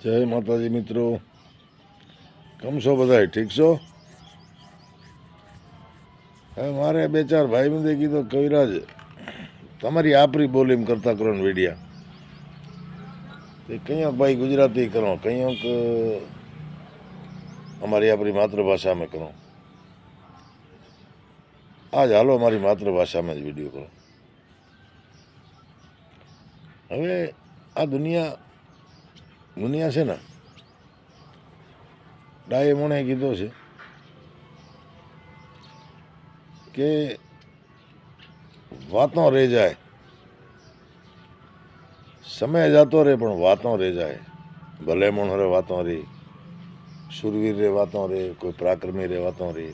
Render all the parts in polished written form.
જય માતાજી મિત્રો, કેમ છો બધા? ઠીક છો? હવે મારે બે ચાર ભાઈ બંધે કીધું કવિરાજ તમારી આપરી બોલીમ કરતા કરો ને વિડિયા કંઈક ભાઈ ગુજરાતી કરો, કંઈક અમારી આપણી માતૃભાષામાં કરો. આજ હાલો અમારી માતૃભાષામાં જ વિડીયો કરો. હવે આ દુનિયા છે ને, ડાયે મોણે કીધો છે કે વાતો રહી જાય, સમય જતો રહે પણ વાતો રહી જાય. ભલે મોણ રે વાતો રહી, સુરવીર રે વાતો રે, કોઈ પરાક્રમી રે વાતો રે,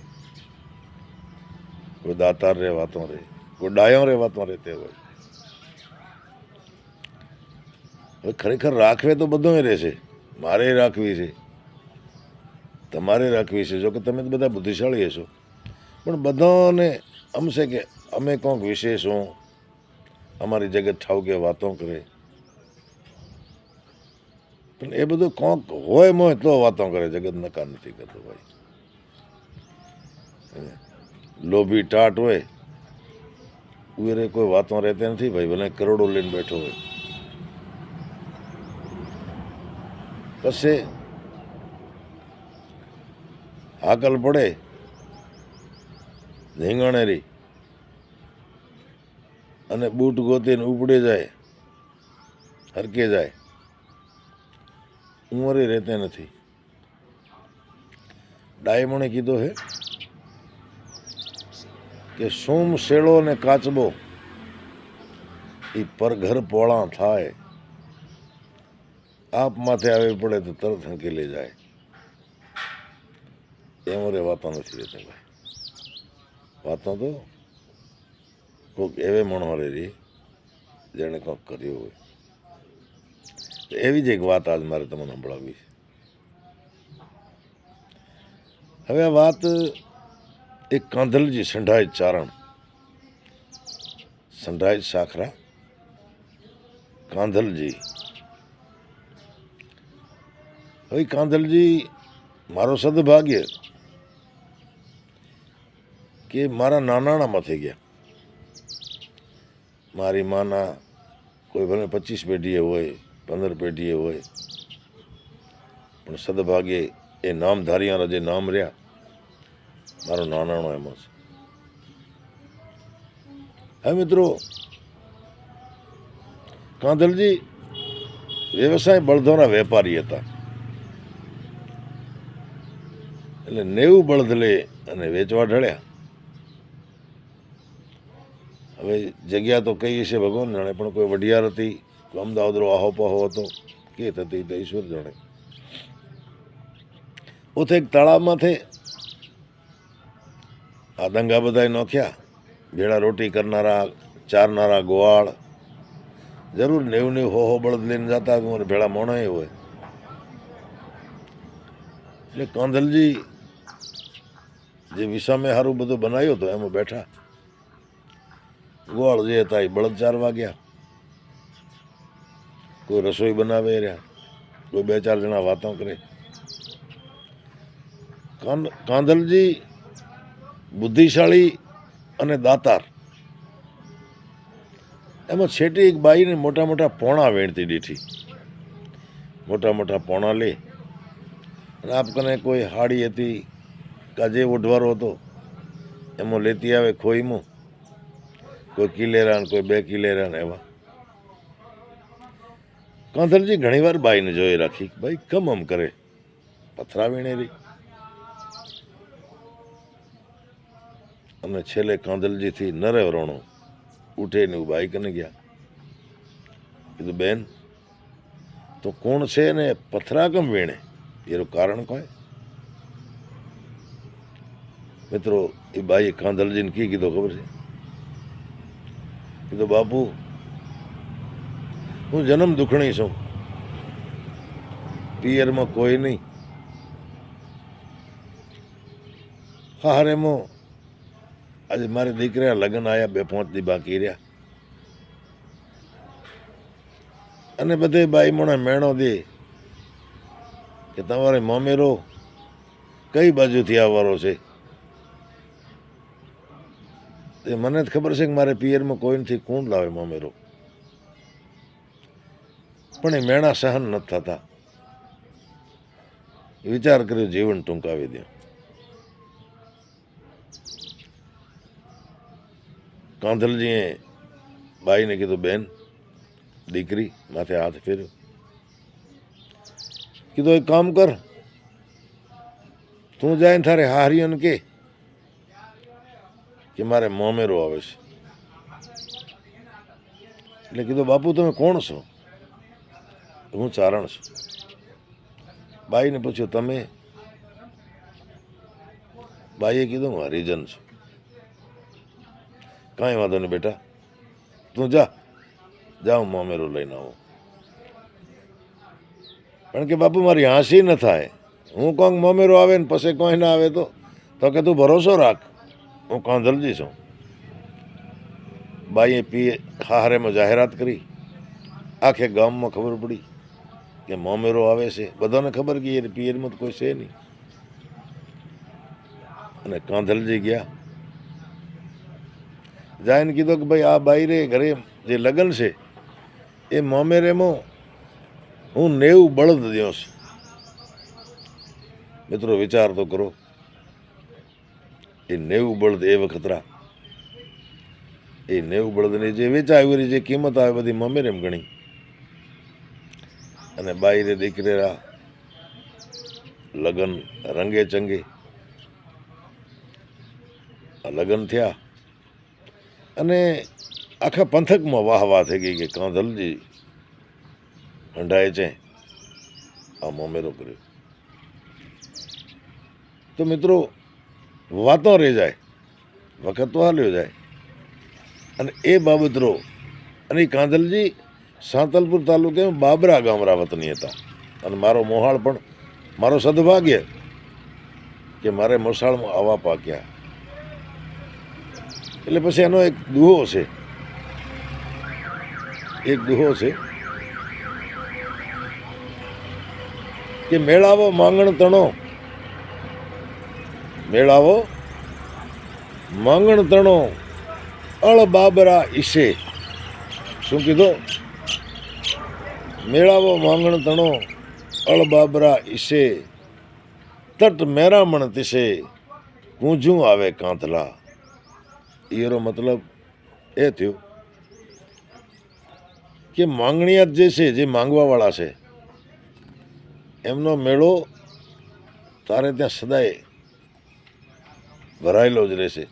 કોઈ દાતાર રે વાતો રે, કોઈ ડાયો રે વાતો રે. તે હોય હવે ખરેખર રાખવે તો બધું રહેશે. મારે રાખવી છે, તમારે રાખવી છે. જો કે તમે બધા બુદ્ધિશાળી હશો, પણ બધાને આમ છે કે અમે કોઈક વિશેષ હું, અમારી જગત ઠાવકે વાતો કરે. પણ એ બધું કોક હોય મોય તો વાતો કરે, જગત નકાર નથી કરતો ભાઈ. લોભી ટાટ હોય ઉરે કોઈ વાતો રહેતી નથી ભાઈ, ભલે કરોડો લઈને બેઠો હોય. પછી હાકલ પડે ધીંગાણેરી અને બૂટ ગોતીને ઉપડે જાય, હરકે જાય. ઉંમરે રહેતે નથી. ડાયમણે કીધો હે કે સોમ શેળો ને કાચબો એ પરઘર પોળા થાય, આપ માથે આવી પડે તો તરત હંકેલી જાય. એમ રે વાતો નથી રહેતી ભાઈ. વાતો તો કોઈક એવે મણોરે રહી જેણે કોઈક કર્યું હોય. એવી જ એક વાત આજ મારે તમને સંભળાવવી છે. હવે આ વાત એક કાંધલજી સંઢાય ચારણ, સંઢાય સાખરા કાંધલજી. હવે કાંધલજી મારો સદભાગ્ય કે મારા નાનાણામાં થઈ ગયા. મારી માના કોઈ ભલે 25 પેઢીએ હોય, 15 પેઢીએ હોય, પણ સદભાગ્ય એ નામધારીયાના જે નામ રહ્યા, મારો નાનાણો એમાં છે. હવે મિત્રો, કાંધલજી વ્યવસાય બળદોના વેપારી હતા. એટલે 90 બળદ લે અને વેચવા ઢળ્યા. હવે જગ્યા તો કઈ છે ભગવાન જાણે, પણ કોઈ વઢિયાર હતી, કોઈ અમદાવાદનો આહો પાહો હતો, કે હતી તો ઈશ્વર જાણે. ઉથે એક તળાવમાંથી આ દંગા બધા નોખ્યા. ભેળા રોટી કરનારા, ચારનારા ગોવાળ જરૂર 90 હો બળદ લઈને જતા, ભેળા મોણા હોય. એટલે કાંધલજી જે વિસામે સારું બધું બનાવ્યું હતું એમાં બેઠા. ગોવાળ જે હતા એ બળદ ચારવા ગયા. કોઈ રસોઈ બનાવે રહ્યા, કોઈ 2-4 જણા વાતો કરે. કાંધલજી બુદ્ધિશાળી અને દાતાર. એમાં છેટી એક બાઈને મોટા મોટા પોણા વેણતી દીઠી. મોટા મોટા પોણા લે અને આપકને કોઈ હાડી હતી કા જે ઓઢવારો હતો એમાં લેતી આવે ખોઈમાં. કોઈ કિલેરા ને કોઈ 2 કિલેરા ને એવા. કાંધલજી ઘણી વાર બાઈને જોઈ રાખી, ભાઈ કમ આમ કરે, પથરા વીણેરી. અને છેલ્લે કાંધલજીથી નરે વરોણો ઉઠે ને બાઈ કને ગયા. કીધું બેન તો કોણ છે ને પથરા કમ વીણે, એનું કારણ કોઈ? મિત્રો એ બાઈએ કાંધલજીને કી કીધો ખબર છે? કીધું બાપુ હું જન્મ દુખણી છું, પિયરમાં કોઈ નહીં. હારેમાં આજે મારે દીકરા લગ્ન આવ્યા, 2-5 દી બાકી રહ્યા. અને બધે બાઈ મોણે મેણો દે કે તમારે મોમેરો કઈ બાજુથી આવવાનો છે. એ મને જ ખબર છે કે મારે પિયરમાં કોઈ નથી, કોણ લાવે મોમેરો, પણ એ મેણા સહન નથી થતા. વિચાર કર્યો જીવન ટૂંકાવી દો. કાંધલજીએ બાઈને કીધું, બેન દીકરી, માથે હાથ ફેર્યો, કીધું એક કામ કર, તું જાય ને તારે હારિયન કે મારે મોમેરો આવે છે. એટલે કીધું બાપુ તમે કોણ છો? હું ચારણ છું. બાઈને પૂછ્યું તમે? બાઈએ કીધું હું હરિજન છું. કાંઈ વાંધો નહીં બેટા, તું જા હું મોમેરો લઈને આવું. પણ કે બાપુ મારી હાંસી ન થાય, હું કોંક મોમેરો આવે ને પછી કોઈ ના આવે તો કે તું ભરોસો રાખ, હું કાંધલજી છું. બાઈએ હારેમાં જાહેરાત કરી, આખે ગામમાં ખબર પડી કે મોમેરો આવે છે. બધાને ખબર કે એ પિયરમાં તો કોઈ છે નહીં. અને કાંધલજી ગયા, જાઈને કીધું કે ભાઈ આ બાઈ રે ઘરે જે લગ્ન છે એ મોમેરેમાં હું 90 બળદ દ્યો છું. મિત્રો વિચાર તો કરો, એ 90 બળદ એ વખતરા, એ 90 બળદની જે વેચાય જે કિંમત આવે બધી મોમેરેમ ગણી. અને બાઈ રે દીકરેરા લગ્ન રંગે ચંગે લગ્ન થયા. અને આખા પંથકમાં વાહ વાહ થઈ ગઈ કે કાંધલજી હંડાય છે આ મોમેરો કર્યો. તો મિત્રો વાતો રહી જાય, વખત તો હાલ્યો જાય. અને એ બાબતરો, અને કાંધલજી સાંતલપુર તાલુકામાં બાબરા ગામરા વતની હતા. અને મારો મોહાળ પણ મારો સદભાગ્ય કે મારે મોસાળમાં આવા પાક્યા. એટલે પછી એનો એક દુહો છે, કે મેળાવો માંગણ તણો, મેળાવો માંગણ તણો અળ બાબરા ઈશે. શું કીધું? મેળાવો માંગણ તણો અળ બાબરા ઈશે, તટ મેરામણ તિશે કૂંજું આવે કાંતલા. એનો મતલબ એ થયો કે માંગણીયાત જે છે, જે માંગવા વાળા છે, એમનો મેળો તારે ત્યાં સદાય ભરાયેલો જ રહેશે.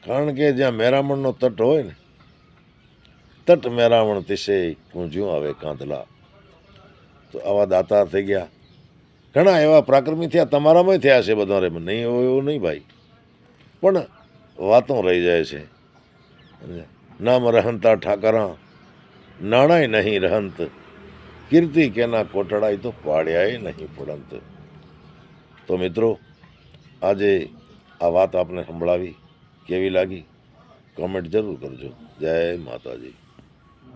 કારણ કે જ્યાં મેરામણનો તટ હોય ને, તટ મેરામણ તિશે કૂંજ્યું આવે કાંતલા. તો આવા દાતાર થઈ ગયા, ઘણા એવા પ્રાક્રમી થયા, તમારામાં થયા છે બધા, નહીં હોય એવું નહીં ભાઈ, પણ વાતો રહી જાય છે. નામ રહંતા ઠાકરા નાણાય નહીં રહંત, કીર્તિ કેના કોટડાય તો પાડ્યાય નહીં પડંત. તો મિત્રો આજે આ વાત આપને સંભળાવી, કેવી લાગી કોમેન્ટ જરૂર કરજો. જય માતાજી.